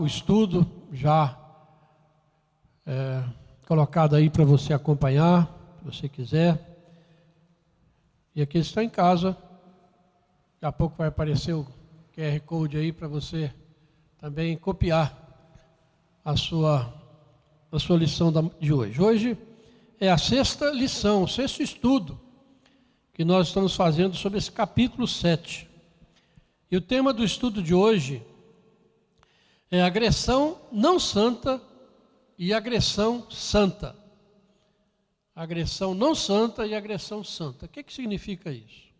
O estudo já colocado aí para você acompanhar, se você quiser. E aqui está em casa, daqui a pouco vai aparecer o QR Code aí para você também copiar a sua lição de hoje. Hoje é a sexta lição, o sexto estudo que nós estamos fazendo sobre esse capítulo 7. E o tema do estudo de hoje é agressão não santa e agressão santa. Agressão não santa e agressão santa. O que significa isso?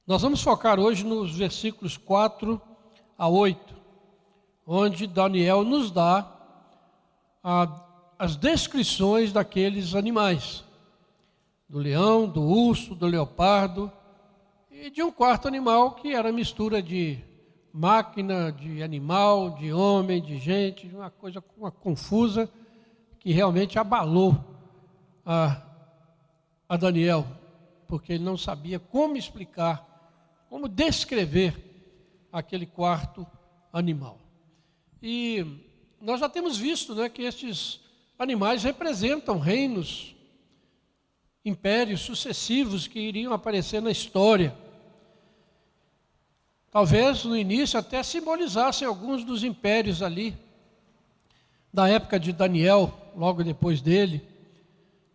Nós vamos focar hoje nos versículos 4 a 8, onde Daniel nos dá as descrições daqueles animais, do leão, do urso, do leopardo e de um quarto animal que era mistura de máquina, de animal, de homem, de gente, uma coisa confusa que realmente abalou a Daniel, porque ele não sabia como explicar, como descrever aquele quarto animal. E nós já temos visto, que estes animais representam reinos, impérios sucessivos que iriam aparecer na história. Talvez no início até simbolizassem alguns dos impérios ali, da época de Daniel, logo depois dele.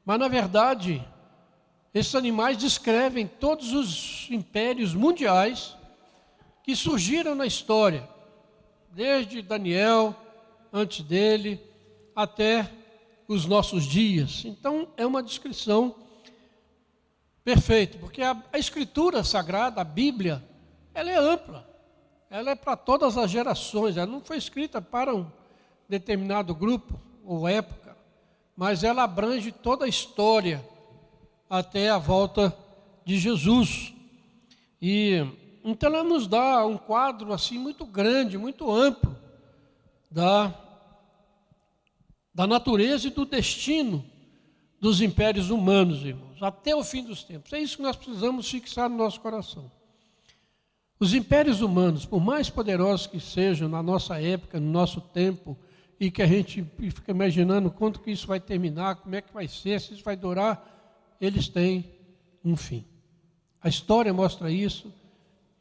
Mas na verdade, esses animais descrevem todos os impérios mundiais que surgiram na história, desde Daniel, antes dele, até os nossos dias. Então é uma descrição perfeita, porque a Escritura Sagrada, a Bíblia, ela é ampla, ela é para todas as gerações, ela não foi escrita para um determinado grupo ou época, mas ela abrange toda a história até a volta de Jesus. E então ela nos dá um quadro assim muito grande, muito amplo da natureza e do destino dos impérios humanos, irmãos, até o fim dos tempos. É isso que nós precisamos fixar no nosso coração. Os impérios humanos, por mais poderosos que sejam na nossa época, no nosso tempo, e que a gente fica imaginando quanto que isso vai terminar, como é que vai ser, se isso vai durar, eles têm um fim. A história mostra isso,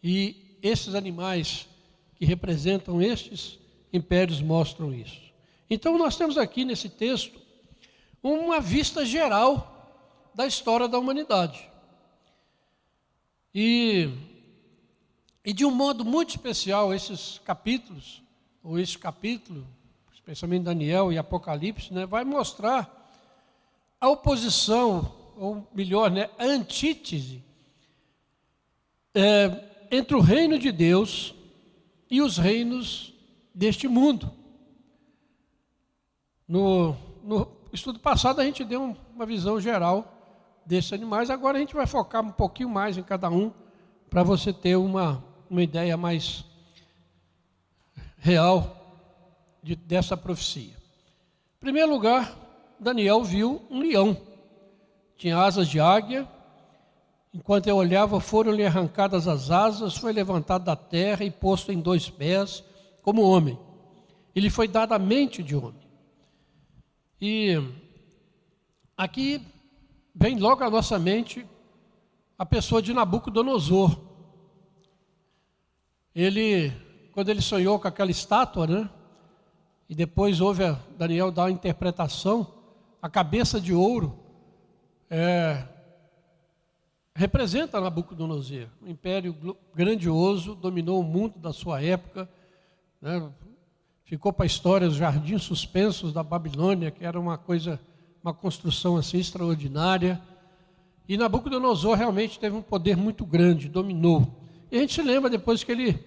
e esses animais que representam estes impérios mostram isso. Então nós temos aqui nesse texto uma vista geral da história da humanidade. E de um modo muito especial, esses capítulos, ou esse capítulo, especialmente Daniel e Apocalipse, vai mostrar a oposição, ou melhor, a antítese entre o reino de Deus e os reinos deste mundo. No estudo passado a gente deu uma visão geral desses animais, agora a gente vai focar um pouquinho mais em cada um, para você ter uma ideia mais real dessa profecia. Em primeiro lugar, Daniel viu um leão, tinha asas de águia. Enquanto eu olhava, foram-lhe arrancadas as asas, foi levantado da terra e posto em 2 pés, como homem. Ele foi dado a mente de homem. E aqui vem logo à nossa mente a pessoa de Nabucodonosor. Quando ele sonhou com aquela estátua, e depois houve Daniel dar a interpretação, a cabeça de ouro representa Nabucodonosor, um império grandioso, dominou o mundo da sua época, ficou para a história os jardins suspensos da Babilônia, que era uma construção assim extraordinária. E Nabucodonosor realmente teve um poder muito grande, dominou. E a gente se lembra depois que ele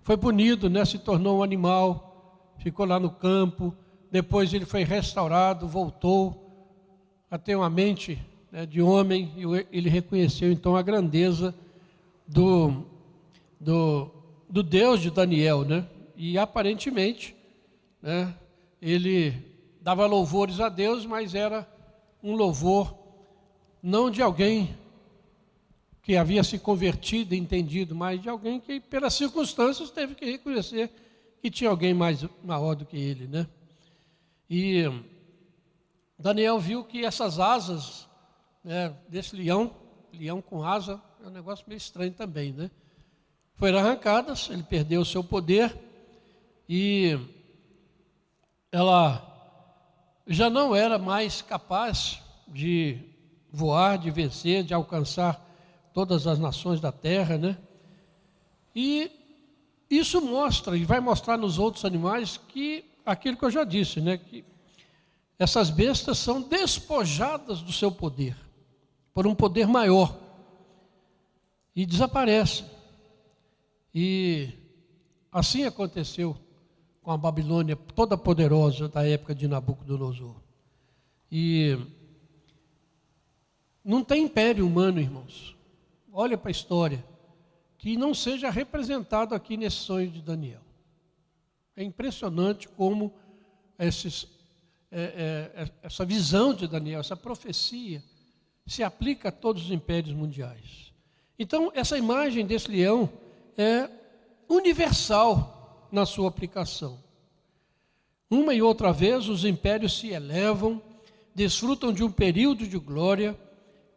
foi punido, se tornou um animal, ficou lá no campo, depois ele foi restaurado, voltou a ter uma mente de homem, e ele reconheceu então a grandeza do Deus de Daniel, E aparentemente, ele dava louvores a Deus, mas era um louvor não de alguém que havia se convertido e entendido, mas de alguém que pelas circunstâncias teve que reconhecer que tinha alguém mais maior do que ele, né? E Daniel viu que essas asas, né, desse leão com asa, é um negócio meio estranho também, né? Foram arrancadas, ele perdeu o seu poder e ela já não era mais capaz de voar, de vencer, de alcançar todas as nações da terra, né? E isso mostra, e vai mostrar nos outros animais, que aquilo que eu já disse, né? Que essas bestas são despojadas do seu poder, por um poder maior, e desaparecem. E assim aconteceu com a Babilônia toda poderosa da época de Nabucodonosor. E não tem império humano, irmãos, olha para a história, que não seja representado aqui nesse sonho de Daniel. É impressionante como essa visão de Daniel, essa profecia, se aplica a todos os impérios mundiais. Então, essa imagem desse leão é universal na sua aplicação. Uma e outra vez, os impérios se elevam, desfrutam de um período de glória,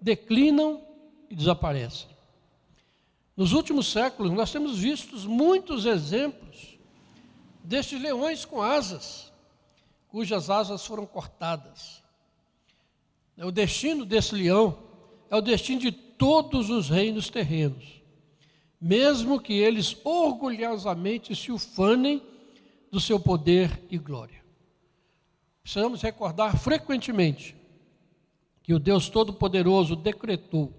declinam e desaparecem. Nos últimos séculos, nós temos visto muitos exemplos destes leões com asas, cujas asas foram cortadas. O destino desse leão é o destino de todos os reinos terrenos, mesmo que eles orgulhosamente se ufanem do seu poder e glória. Precisamos recordar frequentemente que o Deus Todo-Poderoso decretou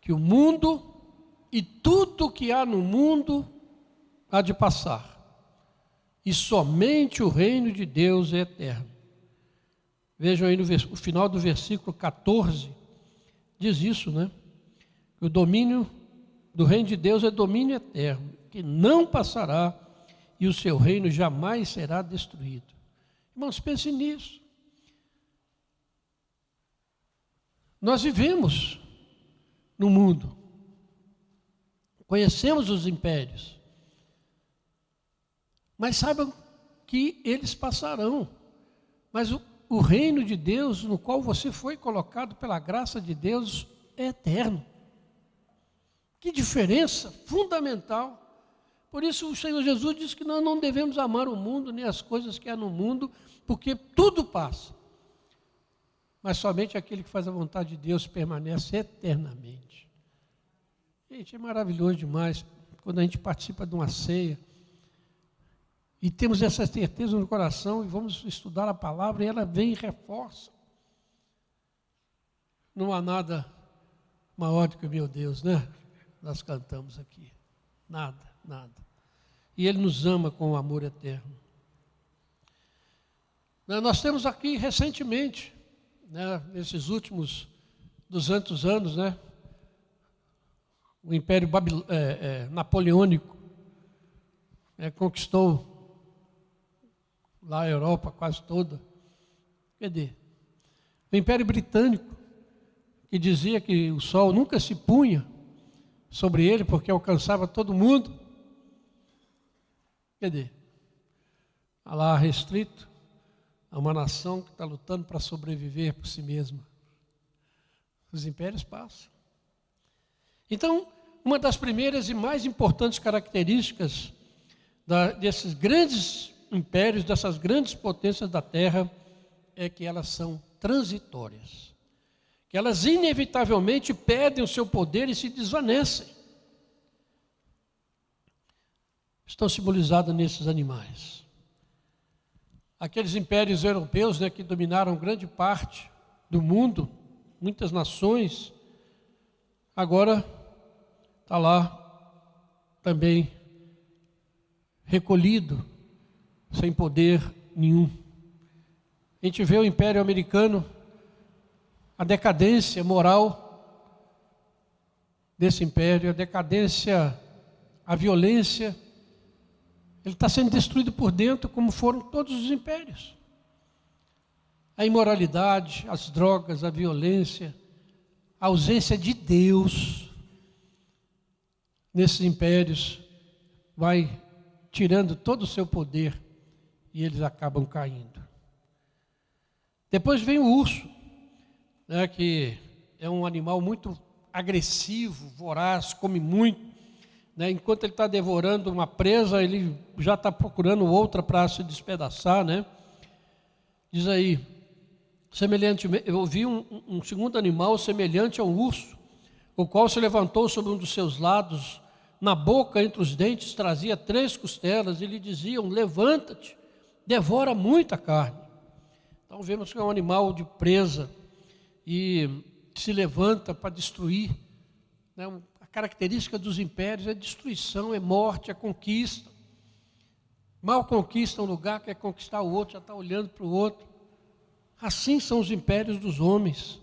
que o mundo e tudo que há no mundo há de passar, e somente o reino de Deus é eterno. Vejam aí no final do versículo 14, diz isso, né? O domínio do reino de Deus é domínio eterno, que não passará, e o seu reino jamais será destruído. Irmãos, pensem nisso. Nós vivemos no mundo, conhecemos os impérios, mas saibam que eles passarão. Mas o reino de Deus, no qual você foi colocado pela graça de Deus, é eterno. Que diferença fundamental. Por isso o Senhor Jesus disse que nós não devemos amar o mundo, nem as coisas que há no mundo, porque tudo passa. Mas somente aquele que faz a vontade de Deus permanece eternamente. Gente, é maravilhoso demais quando a gente participa de uma ceia e temos essa certeza no coração e vamos estudar a palavra e ela vem e reforça. Não há nada maior do que o meu Deus, né? Nós cantamos aqui. Nada, nada. E Ele nos ama com o amor eterno. Nós temos aqui recentemente, né, nesses últimos 200 anos, né, o Império Napoleônico conquistou lá a Europa quase toda. Cadê? O Império Britânico, que dizia que o sol nunca se punha sobre ele porque alcançava todo mundo. Cadê? Está lá restrito a uma nação que está lutando para sobreviver por si mesma. Os impérios passam. Então, uma das primeiras e mais importantes características desses grandes impérios, dessas grandes potências da terra, é que elas são transitórias. Que elas inevitavelmente perdem o seu poder e se desvanecem. Estão simbolizadas nesses animais. Aqueles impérios europeus, né, que dominaram grande parte do mundo, muitas nações, agora está lá também recolhido, sem poder nenhum. A gente vê o Império Americano, a decadência moral desse império, a decadência, a violência, ele está sendo destruído por dentro, como foram todos os impérios. A imoralidade, as drogas, a violência, a ausência de Deus nesses impérios vai tirando todo o seu poder e eles acabam caindo. Depois vem o urso, né, que é um animal muito agressivo, voraz, come muito, né? Enquanto ele está devorando uma presa, ele já está procurando outra para se despedaçar, né? Diz aí, eu vi um segundo animal semelhante a um urso, o qual se levantou sobre um dos seus lados, na boca, entre os dentes, trazia 3 costelas, e lhe diziam: levanta-te, devora muita carne. Então vemos que é um animal de presa, e se levanta para destruir, né? A característica dos impérios é destruição, é morte, é conquista. Mal conquista um lugar, quer conquistar o outro, já está olhando para o outro. Assim são os impérios dos homens.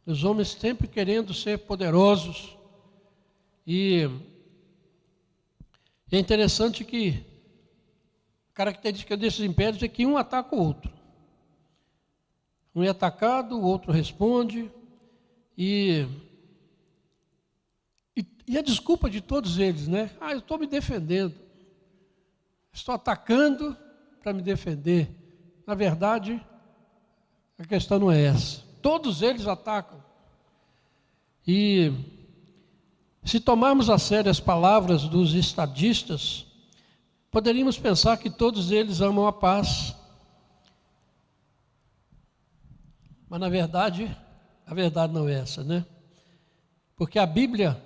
Os homens sempre querendo ser poderosos. E é interessante que a característica desses impérios é que um ataca o outro. Um é atacado, o outro responde. E a desculpa de todos eles, né? Eu estou me defendendo. Estou atacando para me defender. Na verdade, a questão não é essa. Todos eles atacam. E se tomarmos a sério as palavras dos estadistas, poderíamos pensar que todos eles amam a paz. Mas na verdade, a verdade não é essa, né? Porque a Bíblia,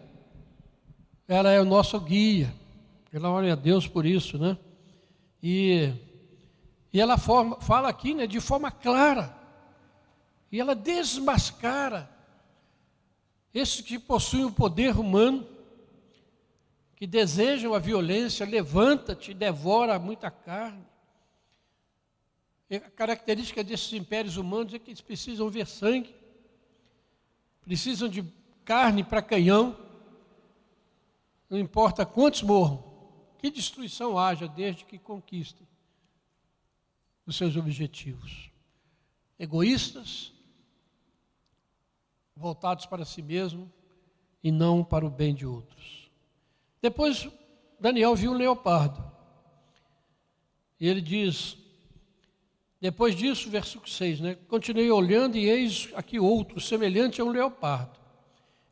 ela é o nosso guia. Glória a Deus por isso, né? E ela fala aqui, né, de forma clara. E ela desmascara esses que possuem o poder humano, que desejam a violência. Levanta-te, devora muita carne. E a característica desses impérios humanos é que eles precisam ver sangue, precisam de carne para canhão, não importa quantos morram, que destruição haja, desde que conquistem os seus objetivos. Egoístas, voltados para si mesmo e não para o bem de outros. Depois, Daniel viu um leopardo. E ele diz, depois disso, versículo 6, né? Continuei olhando e eis aqui outro, semelhante a um leopardo.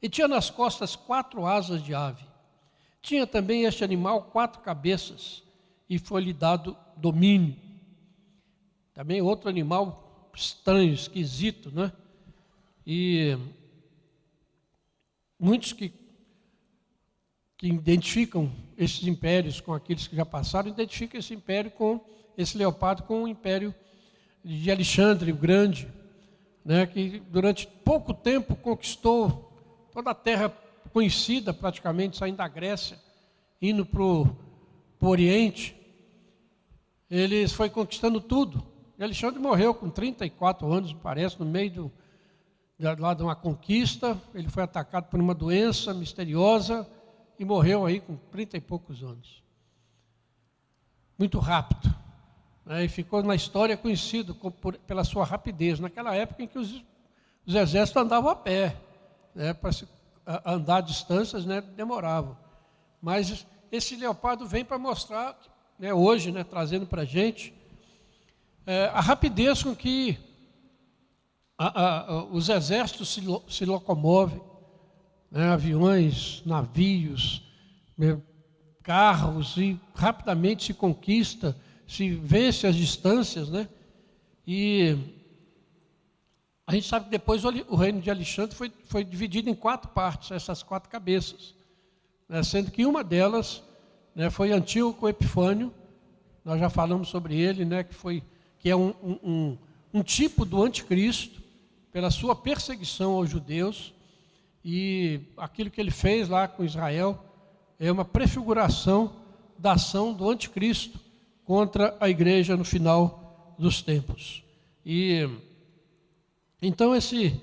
E tinha nas costas 4 asas de ave. Tinha também este animal 4 cabeças e foi-lhe dado domínio. Também outro animal estranho, esquisito, né? E muitos que identificam esses impérios com aqueles que já passaram, identificam esse império com esse leopardo com o império de Alexandre o Grande, né, que durante pouco tempo conquistou toda a terra conhecida, praticamente, saindo da Grécia, indo para o Oriente. Ele foi conquistando tudo. E Alexandre morreu com 34 anos, parece, no meio lá de uma conquista. Ele foi atacado por uma doença misteriosa e morreu aí com 30 e poucos anos. Muito rápido. E ficou na história conhecido pela sua rapidez. Naquela época em que os exércitos andavam a pé, né, para andar a distâncias, né, demoravam. Mas esse leopardo vem para mostrar, né, hoje, né, trazendo para a gente a rapidez com que os exércitos se locomovem, né, aviões, navios, né, carros, e rapidamente se conquista, se vence as distâncias, né? E a gente sabe que depois o reino de Alexandre foi dividido em 4 partes, essas 4 cabeças, né? Sendo que uma delas, né, foi Antíoco Epifânio. Nós já falamos sobre ele, né, que é um tipo do anticristo, pela sua perseguição aos judeus, e aquilo que ele fez lá com Israel é uma prefiguração da ação do anticristo contra a igreja no final dos tempos. E então esse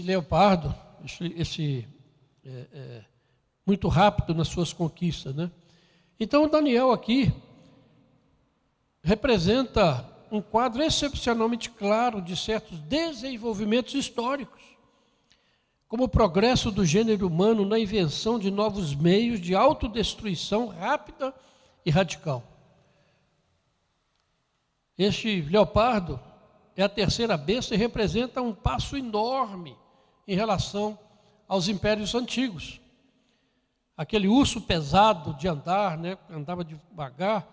leopardo, muito rápido nas suas conquistas, né? Então o Daniel aqui representa um quadro excepcionalmente claro de certos desenvolvimentos históricos, como o progresso do gênero humano na invenção de novos meios de autodestruição rápida e radical. Este leopardo é a terceira besta e representa um passo enorme em relação aos impérios antigos. Aquele urso pesado de andar, né, andava devagar,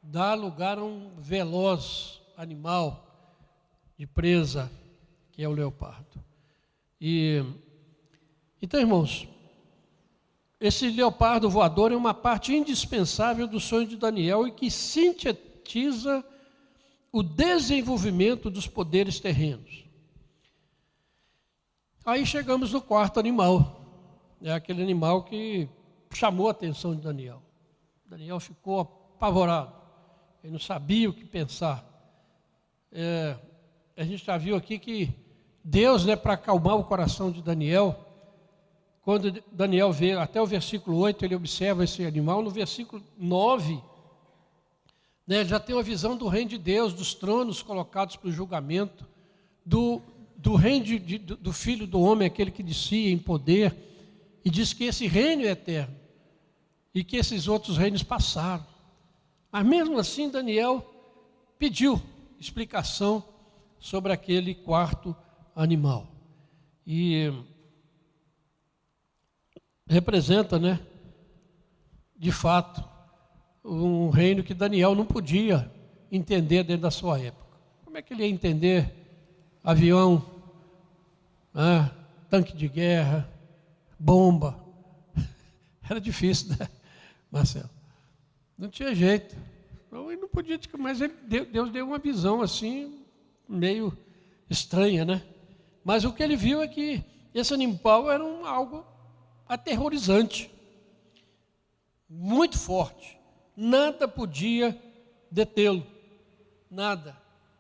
dá lugar a um veloz animal de presa, que é o leopardo. Então, irmãos, esse leopardo voador é uma parte indispensável do sonho de Daniel e que sintetiza o desenvolvimento dos poderes terrenos. Aí chegamos no quarto animal, é aquele animal que chamou a atenção de Daniel. Daniel ficou apavorado, ele não sabia o que pensar. A gente já viu aqui que Deus, né, para acalmar o coração de Daniel, quando Daniel vê até o versículo 8, ele observa esse animal, no versículo 9, né, já tem uma visão do reino de Deus, dos tronos colocados para o julgamento, do reino do Filho do Homem, aquele que descia em poder, e diz que esse reino é eterno, e que esses outros reinos passaram. Mas mesmo assim, Daniel pediu explicação sobre aquele quarto animal. E representa, né, de fato, um reino que Daniel não podia entender dentro da sua época. Como é que ele ia entender avião, tanque de guerra, bomba? Era difícil, né, Marcelo? Não tinha jeito. Então, ele não podia, mas Deus deu uma visão assim, meio estranha, né? Mas o que ele viu é que esse animal era algo aterrorizante, muito forte. Nada podia detê-lo, nada.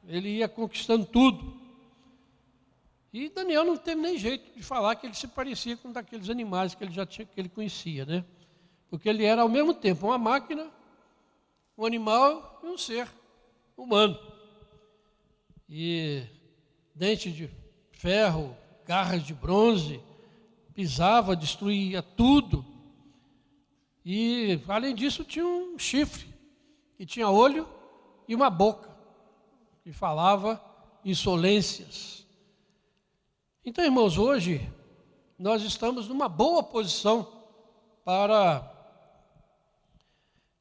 Ele ia conquistando tudo. E Daniel não teve nem jeito de falar que ele se parecia com daqueles animais que ele conhecia, né? Porque ele era ao mesmo tempo uma máquina, um animal e um ser humano. E dente de ferro, garras de bronze, pisava, destruía tudo. E além disso tinha um chifre, que tinha olho e uma boca, que falava insolências. Então, irmãos, hoje nós estamos numa boa posição para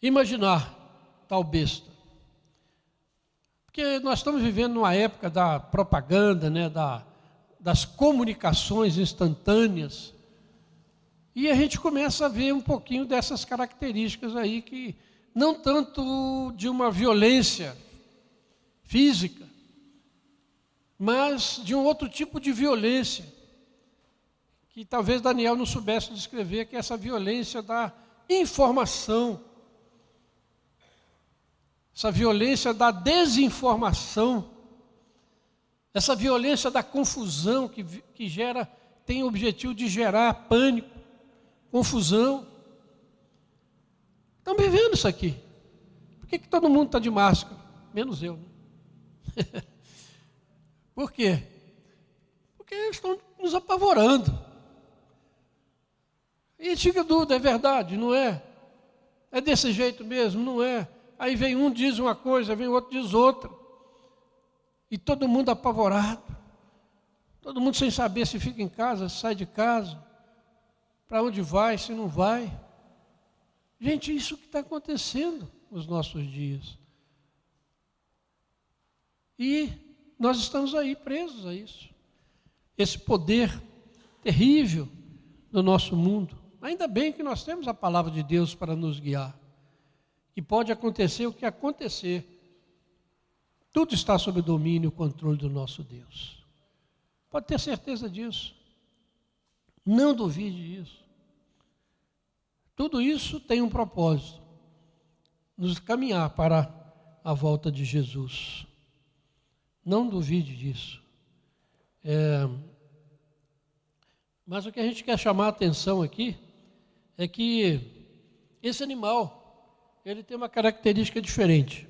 imaginar tal besta. Porque nós estamos vivendo numa época da propaganda, né, das comunicações instantâneas, e a gente começa a ver um pouquinho dessas características aí, que não tanto de uma violência física, mas de um outro tipo de violência, que talvez Daniel não soubesse descrever, que é essa violência da informação, essa violência da desinformação, essa violência da confusão que tem o objetivo de gerar pânico, confusão. Estão vivendo isso aqui. Por que todo mundo está de máscara? Menos eu, né? Por quê? Porque eles estão nos apavorando. E fica dúvida, é verdade, não é? É desse jeito mesmo, não é? Aí vem um diz uma coisa, vem o outro diz outra. E todo mundo apavorado. Todo mundo sem saber se fica em casa, se sai de casa. Para onde vai, se não vai. Gente, isso que está acontecendo nos nossos dias. E nós estamos aí presos a isso. Esse poder terrível do nosso mundo. Ainda bem que nós temos a palavra de Deus para nos guiar. E pode acontecer o que acontecer. Tudo está sob o domínio e o controle do nosso Deus. Pode ter certeza disso. Não duvide disso. Tudo isso tem um propósito. Nos caminhar para a volta de Jesus. Não duvide disso. Mas o que a gente quer chamar a atenção aqui é que esse animal, ele tem uma característica diferente.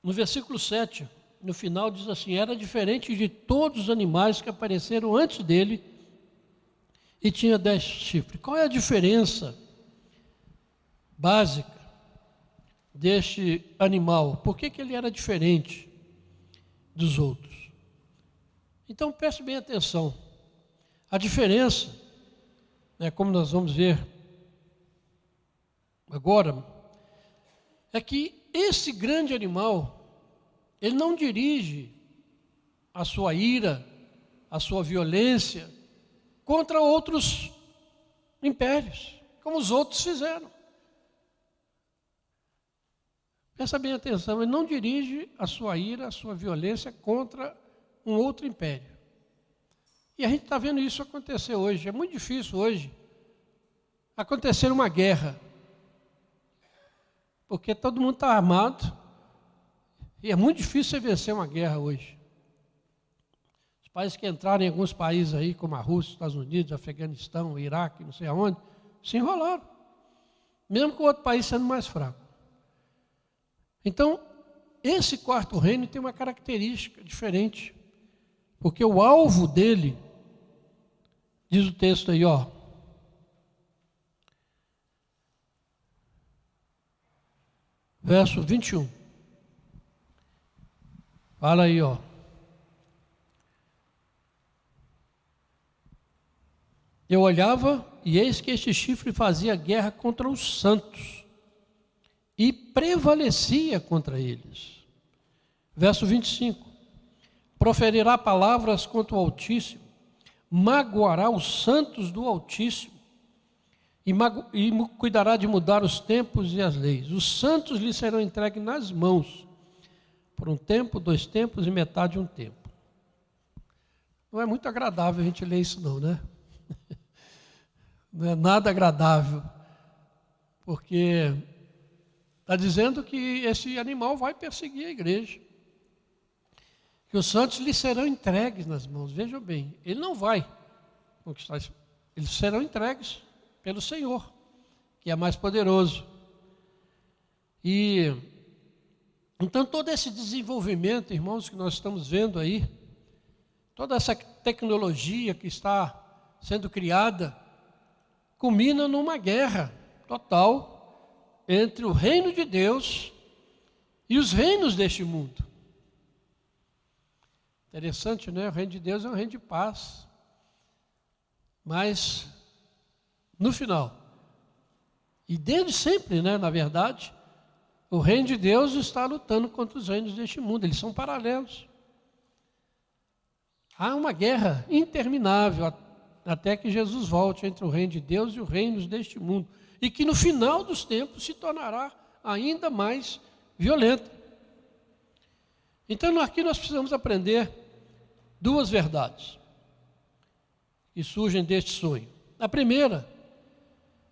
No versículo 7, no final diz assim: era diferente de todos os animais que apareceram antes dele e tinha 10 chifres. Qual é a diferença básica deste animal? Por que ele era diferente dos outros? Então preste bem atenção. A diferença, como nós vamos ver agora, é que esse grande animal, ele não dirige a sua ira, a sua violência contra outros impérios, como os outros fizeram. Presta bem atenção, ele não dirige a sua ira, a sua violência contra um outro império. E a gente está vendo isso acontecer hoje. É muito difícil hoje acontecer uma guerra, porque todo mundo está armado e é muito difícil você vencer uma guerra hoje. Os países que entraram em alguns países aí, como a Rússia, Estados Unidos, Afeganistão, Iraque, não sei aonde, se enrolaram, mesmo com o outro país sendo mais fraco. Então, esse quarto reino tem uma característica diferente, porque o alvo dele, diz o texto aí, verso 21. Fala aí, Eu olhava e eis que este chifre fazia guerra contra os santos e prevalecia contra eles. Verso 25. Proferirá palavras contra o Altíssimo, magoará os santos do Altíssimo e cuidará de mudar os tempos e as leis. Os santos lhe serão entregues nas mãos, por um tempo, 2 tempos e metade de um tempo. Não é muito agradável a gente ler isso não, né? Não é nada agradável, porque está dizendo que esse animal vai perseguir a igreja, que os santos lhe serão entregues nas mãos. Vejam bem, ele não vai conquistar isso, eles serão entregues pelo Senhor, que é mais poderoso. E então todo esse desenvolvimento, irmãos, que nós estamos vendo aí, toda essa tecnologia que está sendo criada, culmina numa guerra total entre o reino de Deus e os reinos deste mundo. Interessante, né? O reino de Deus é um reino de paz. Mas, no final, e desde sempre, né, na verdade, o reino de Deus está lutando contra os reinos deste mundo. Eles são paralelos. Há uma guerra interminável até que Jesus volte entre o reino de Deus e os reinos deste mundo, e que no final dos tempos se tornará ainda mais violenta. Então aqui nós precisamos aprender 2 verdades que surgem deste sonho. A primeira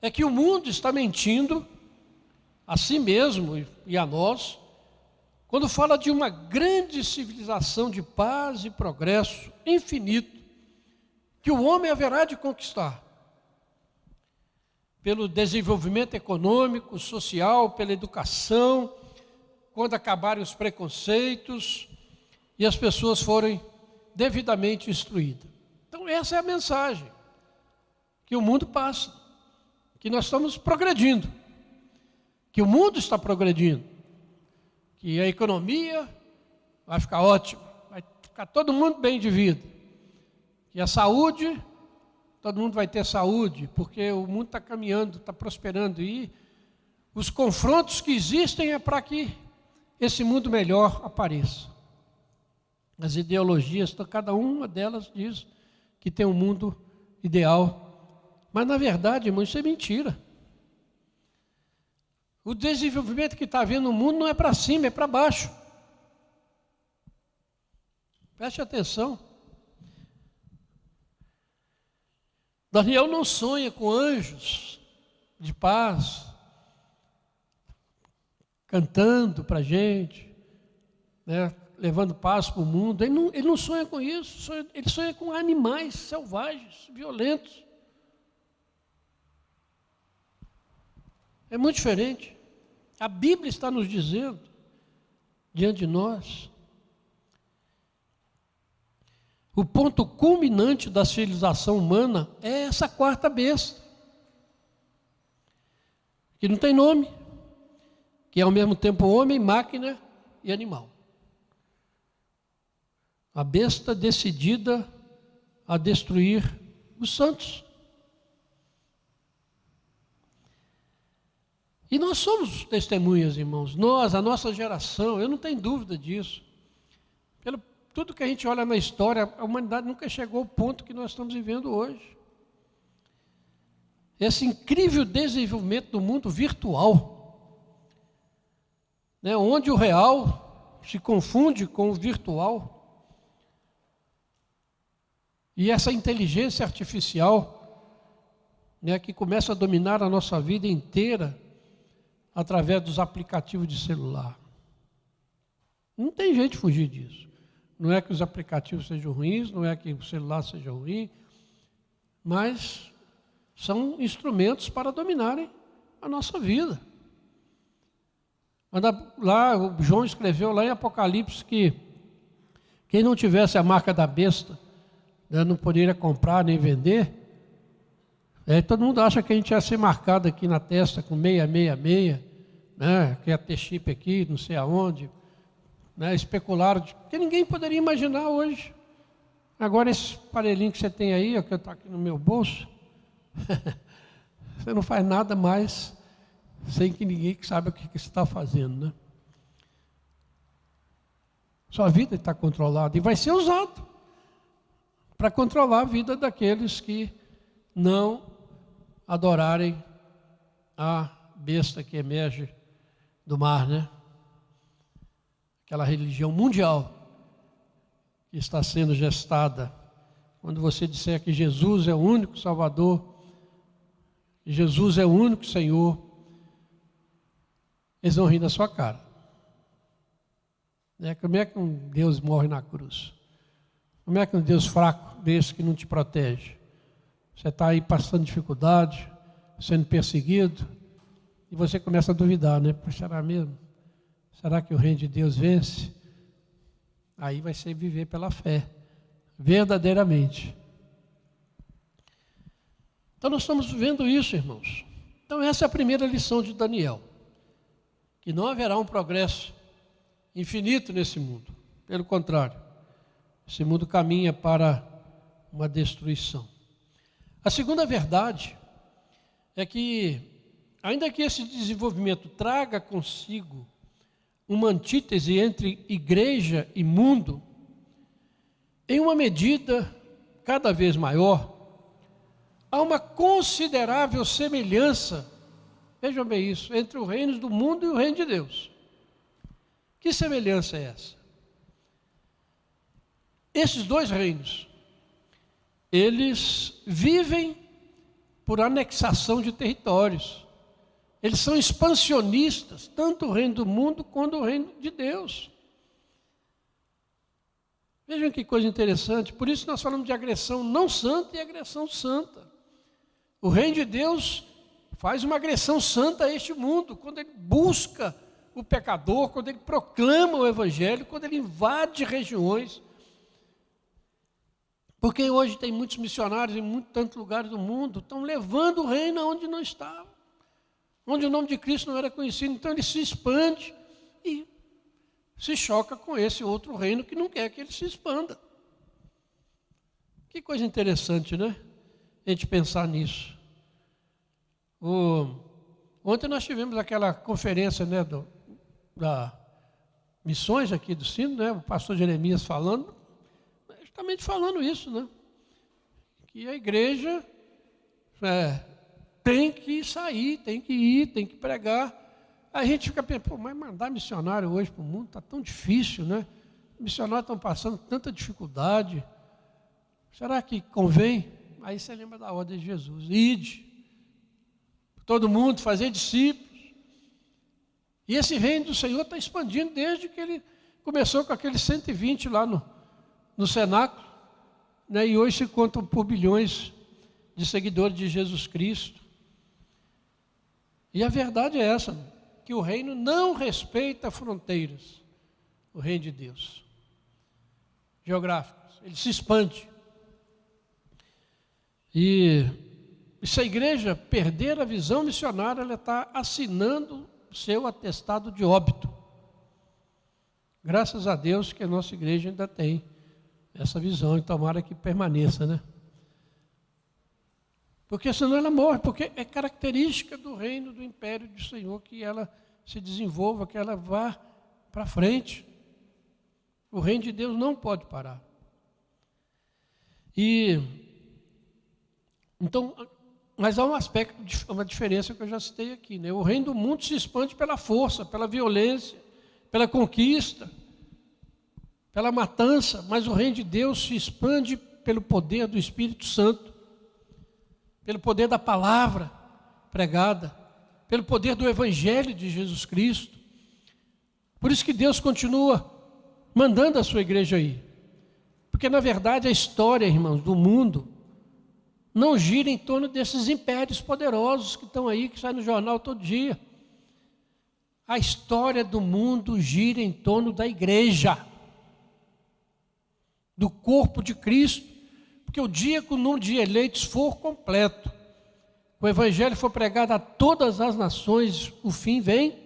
é que o mundo está mentindo a si mesmo e a nós, quando fala de uma grande civilização de paz e progresso infinito, que o homem haverá de conquistar, pelo desenvolvimento econômico, social, pela educação, quando acabarem os preconceitos e as pessoas forem devidamente instruídas. Então essa é a mensagem que o mundo passa, que nós estamos progredindo, que o mundo está progredindo, que a economia vai ficar ótima, vai ficar todo mundo bem de vida, que a saúde, todo mundo vai ter saúde, porque o mundo está caminhando, está prosperando, e os confrontos que existem é para que esse mundo melhor apareça. As ideologias, cada uma delas diz que tem um mundo ideal, mas na verdade, irmão, isso é mentira. O desenvolvimento que está havendo no mundo não é para cima, é para baixo. Preste atenção. Daniel não sonha com anjos de paz, cantando para a gente, né, levando paz para o mundo. Ele não sonha com isso, ele sonha com animais selvagens, violentos. É muito diferente. A Bíblia está nos dizendo diante de nós. O ponto culminante da civilização humana é essa quarta besta, que não tem nome, que é ao mesmo tempo homem, máquina e animal. A besta decidida a destruir os santos. E nós somos testemunhas, irmãos. Nós, a nossa geração, eu não tenho dúvida disso. Pelo tudo que a gente olha na história, a humanidade nunca chegou ao ponto que nós estamos vivendo hoje. Esse incrível desenvolvimento do mundo virtual, né, onde o real se confunde com o virtual. E essa inteligência artificial, né, que começa a dominar a nossa vida inteira através dos aplicativos de celular. Não tem jeito de fugir disso. Não é que os aplicativos sejam ruins, não é que o celular seja ruim, mas são instrumentos para dominarem a nossa vida. Lá, o João escreveu lá em Apocalipse que quem não tivesse a marca da besta, né, não poderia comprar nem vender. Todo mundo acha que a gente ia ser marcado aqui na testa com 666, né, que ia ter chip aqui, não sei aonde, né, especularam, que ninguém poderia imaginar hoje. Agora esse aparelhinho que você tem aí, ó, que está aqui no meu bolso, você não faz nada mais sem que ninguém saiba o que você está fazendo, né? Sua vida está controlada e vai ser usado para controlar a vida daqueles que não adorarem a besta que emerge do mar, né? Aquela religião mundial que está sendo gestada. Quando você disser que Jesus é o único Salvador, Jesus é o único Senhor, eles vão rir na sua cara. Como é que um Deus morre na cruz? Como é que um Deus fraco desse que não te protege? Você está aí passando dificuldade, sendo perseguido, e você começa a duvidar, né? Será mesmo? Será que o reino de Deus vence? Aí vai ser viver pela fé, verdadeiramente. Então nós estamos vendo isso, irmãos. Então essa é a primeira lição de Daniel, que não haverá um progresso infinito nesse mundo. Pelo contrário, esse mundo caminha para uma destruição. A segunda verdade é que, ainda que esse desenvolvimento traga consigo uma antítese entre igreja e mundo, em uma medida cada vez maior, há uma considerável semelhança, vejam bem isso, entre os reinos do mundo e o reino de Deus. Que semelhança é essa? Esses dois reinos, eles vivem por anexação de territórios. Eles são expansionistas, tanto o reino do mundo quanto o reino de Deus. Vejam que coisa interessante, por isso nós falamos de agressão não santa e agressão santa. O reino de Deus faz uma agressão santa a este mundo, quando ele busca o pecador, quando ele proclama o evangelho, quando ele invade regiões. Porque hoje tem muitos missionários em tantos lugares do mundo, estão levando o reino aonde não estava, onde o nome de Cristo não era conhecido. Então ele se expande e se choca com esse outro reino que não quer que ele se expanda. Que coisa interessante, né? A gente pensar nisso. Ontem nós tivemos aquela conferência, né, da missões aqui do Sino, né, o pastor Jeremias falando, justamente falando isso, né? Que a igreja tem que sair, tem que ir, tem que pregar. A gente fica pensando, mas mandar missionário hoje para o mundo está tão difícil, né? Os missionários estão passando tanta dificuldade. Será que convém? Aí você lembra da ordem de Jesus: ide, todo mundo, fazer discípulos. E esse reino do Senhor está expandindo desde que ele começou com aqueles 120 lá no cenáculo, né? E hoje se contam por bilhões de seguidores de Jesus Cristo. E a verdade é essa, que o reino não respeita fronteiras. o reino de Deus. Geográficos, ele se expande. E se a igreja perder a visão missionária, ela está assinando o seu atestado de óbito. Graças a Deus que a nossa igreja ainda tem essa visão, e tomara que permaneça, né? Porque senão ela morre, porque é característica do reino, do império do Senhor, que ela se desenvolva, que ela vá para frente. O reino de Deus não pode parar. Então, mas há um aspecto, uma diferença que eu já citei aqui, né? O reino do mundo se expande pela força, pela violência, pela conquista, pela matança, mas o reino de Deus se expande pelo poder do Espírito Santo, pelo poder da palavra pregada, pelo poder do Evangelho de Jesus Cristo. Por isso que Deus continua mandando a sua igreja aí. Porque na verdade a história, irmãos, do mundo não gira em torno desses impérios poderosos que estão aí, que saem no jornal todo dia. A história do mundo gira em torno da igreja, do corpo de Cristo, porque o dia que o número de eleitos for completo, o evangelho for pregado a todas as nações, o fim vem.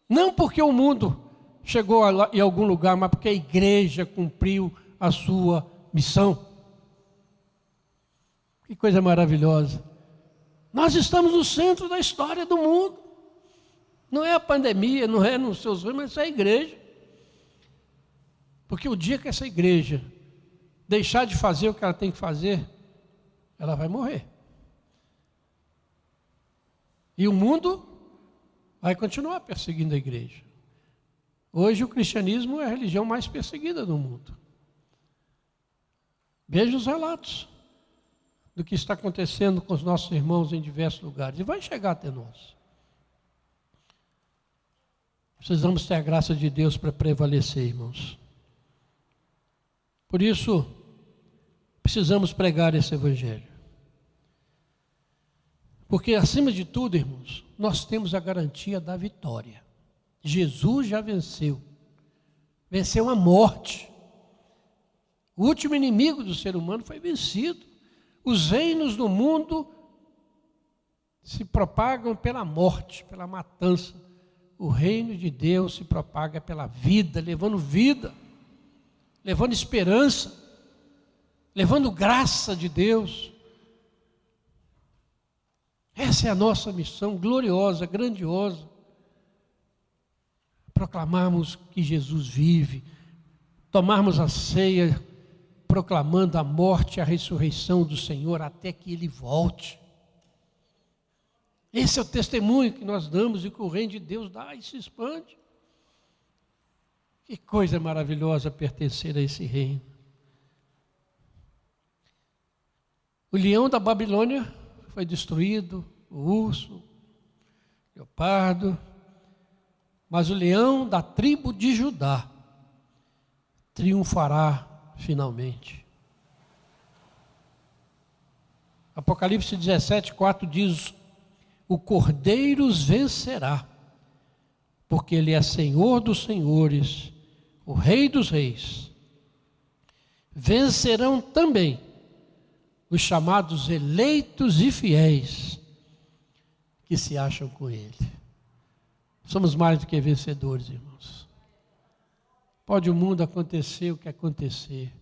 Não porque o mundo chegou em algum lugar, mas porque a igreja cumpriu a sua missão. Que coisa maravilhosa. Nós estamos no centro da história do mundo. Não é a pandemia, não é nos seus ruins, mas é a igreja. Porque o dia que essa igreja deixar de fazer o que ela tem que fazer, ela vai morrer. E o mundo vai continuar perseguindo a igreja. Hoje o cristianismo é a religião mais perseguida do mundo. Veja os relatos do que está acontecendo com os nossos irmãos em diversos lugares. E vai chegar até nós. Precisamos ter a graça de Deus para prevalecer, irmãos. Por isso, precisamos pregar esse evangelho. Porque, acima de tudo, irmãos, nós temos a garantia da vitória. Jesus já venceu. Venceu a morte. O último inimigo do ser humano foi vencido. Os reinos do mundo se propagam pela morte, pela matança. O reino de Deus se propaga pela vida, levando esperança, levando graça de Deus. Essa é a nossa missão gloriosa, grandiosa. Proclamarmos que Jesus vive, tomarmos a ceia, proclamando a morte e a ressurreição do Senhor até que Ele volte. Esse é o testemunho que nós damos e que o reino de Deus dá e se expande. Que coisa maravilhosa pertencer a esse reino. O leão da Babilônia foi destruído, o urso, o leopardo, mas o leão da tribo de Judá triunfará finalmente. Apocalipse 17:4 diz: o Cordeiro os vencerá, porque Ele é Senhor dos senhores, o Rei dos reis. Vencerão também os chamados eleitos e fiéis que se acham com Ele. Somos mais do que vencedores, irmãos. Pode o mundo acontecer o que acontecer.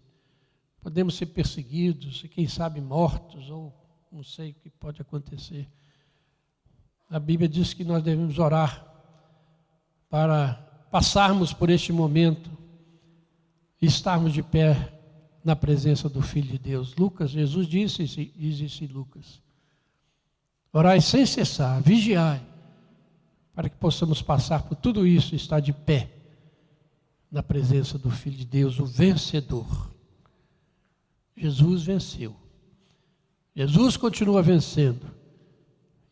Podemos ser perseguidos e quem sabe mortos, ou não sei o que pode acontecer. A Bíblia diz que nós devemos orar para passarmos por este momento e estarmos de pé na presença do Filho de Deus. Jesus diz isso em Lucas. Orai sem cessar, vigiai, para que possamos passar por tudo isso e estar de pé na presença do Filho de Deus, o vencedor. Jesus venceu. Jesus continua vencendo.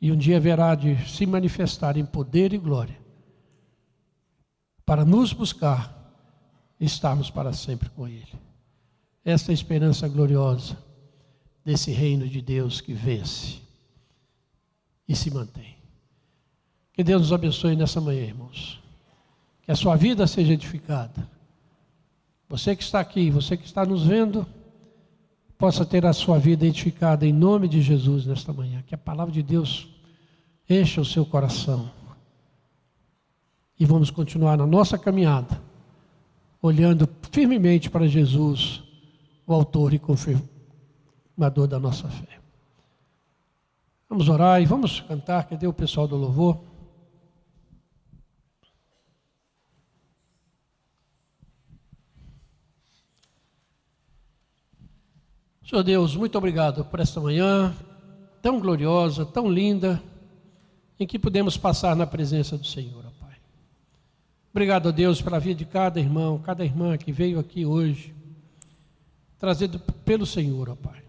E um dia haverá de se manifestar em poder e glória, para nos buscar e estarmos para sempre com Ele. Esta é a esperança gloriosa desse reino de Deus que vence e se mantém. Que Deus nos abençoe nessa manhã, irmãos. que a sua vida seja edificada. Você que está aqui, você que está nos vendo, possa ter a sua vida edificada em nome de Jesus nesta manhã. Que a palavra de Deus encha o seu coração. E vamos continuar na nossa caminhada, olhando firmemente para Jesus, o autor e confirmador da nossa fé. Vamos orar e vamos cantar. Cadê o pessoal do louvor? Senhor Deus, muito obrigado por esta manhã tão gloriosa, tão linda, em que podemos passar na presença do Senhor, ó Pai. Obrigado a Deus pela vida de cada irmão, cada irmã que veio aqui hoje, trazido pelo Senhor, ó Pai.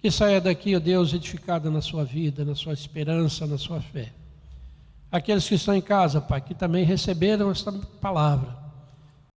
Que saia daqui, ó Deus, edificada na sua vida, na sua esperança, na sua fé. Aqueles que estão em casa, Pai, que também receberam esta palavra,